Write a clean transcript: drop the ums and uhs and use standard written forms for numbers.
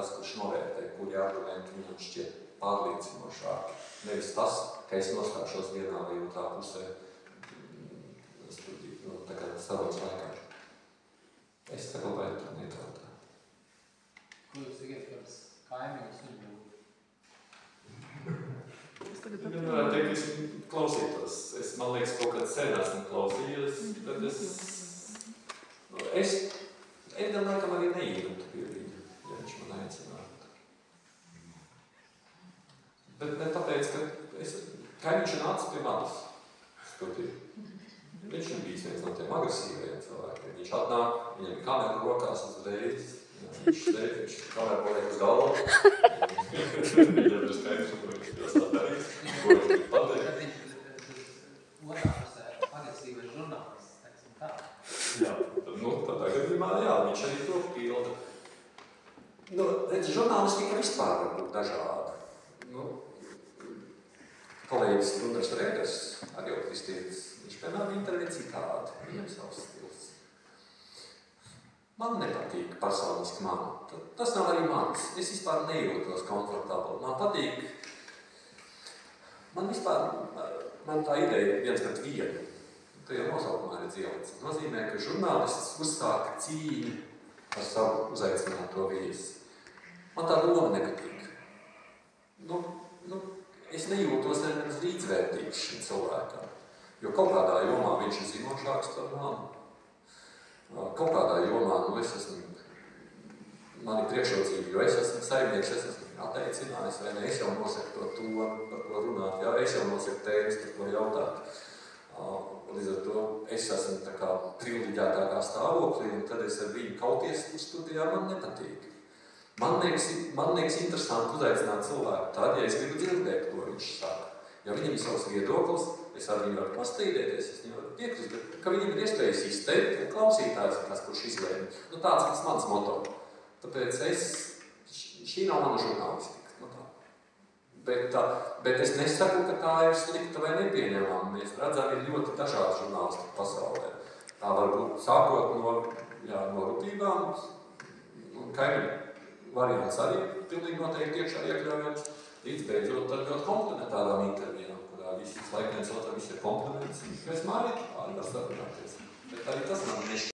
tas, kurš novērtē, kuri argumenti viņam šķiet pārliecinošāki. Nevis tas, ka es nostāšos vienā vai otrā pusē, tā kā sarunas laikā. Es saglabāju to neutralitāti. Ko jūs tikai kāds kaimiņus uzbūvāt? Ja varētu teikt, es klausītos. Man liekas, kaut kad sen esmu klausījies, tad es gan laikam arī neietu pie viņa, ja viņš man aicinātu. Bet ne tāpēc, ka kaimiņš nāca pie manis. Viņš ir bijis viens no tiem agresīvajiem cilvēkiem. Viņš atnāk, viņam ir kamera rokās uzreiz, viņš kamera paliek uz galvu. Viņam ir skaidrs, ko viņš tā darīs, ko viņš ir pateikt. Otrā pusē agresīvais žurnālists, teiksim tā. Jā, tādā gadījumā, jā, viņš arī to pilda. Redz, žurnālistika vispār var būt dažāda. Kolēģis Gunārs Rēders, arī jau kristietis, viņš piemēram intervija citādi, viņam savs stils. Man nepatīk personiski tas nav arī mans. Es vispār nejūtos komfortabli. Man patīk, man tā ideja 1:1. Tā jau nosaukumā ir dzielats. Nozīmē, ka žurnālists uzsāka cīņu ar savu uzaicināto viesi. Man tā doma nepatīk. Es nejūtos neviens līdzvērtīgs šim cilvēkam, jo kaut kādā jomā viņš ir zinošāks par mani. Kaut kādā jomā, man ir priekšrocība, jo es esmu saimnieks, es esmu atteicinājis, vai ne, es jau nosaku to tonu, par ko runāt, jā, es jau nosaku tēmas, par ko jautāt. Līdz ar to es esmu tā kā privileģētākā stāvoklī, un tad es ar viņu kauties studijā man nepatīk. Man liekas interesanti uzaicināt cilvēku tad, ja es gribu dzirdēt, ko viņš saka. Ja viņam ir savs viedoklis, es ar viņu varu pastrīdēties, es viņu varu piekrist, bet ka viņam ir iespējas izteikt, un klausītājs ir tas, kurš izlēma. Tāds ir mans moto. Tāpēc šī nav mana žurnālistika. Bet es nesaku, ka tā ir slikta vai nepieņemama. Mēs redzam, ir ļoti dažādi žurnālistika pasaulē. Tā var būt sākot no rūpībām, un kaimiņu variants arī pilnīgi noteikti iekšā iekļaujams, līdz beidzot tad ļoti komplementārām intervijām, kurā visi laikniec otram, visi ir komplements. Mēs māri var sarunāties. Bet arī tas man nešķiet.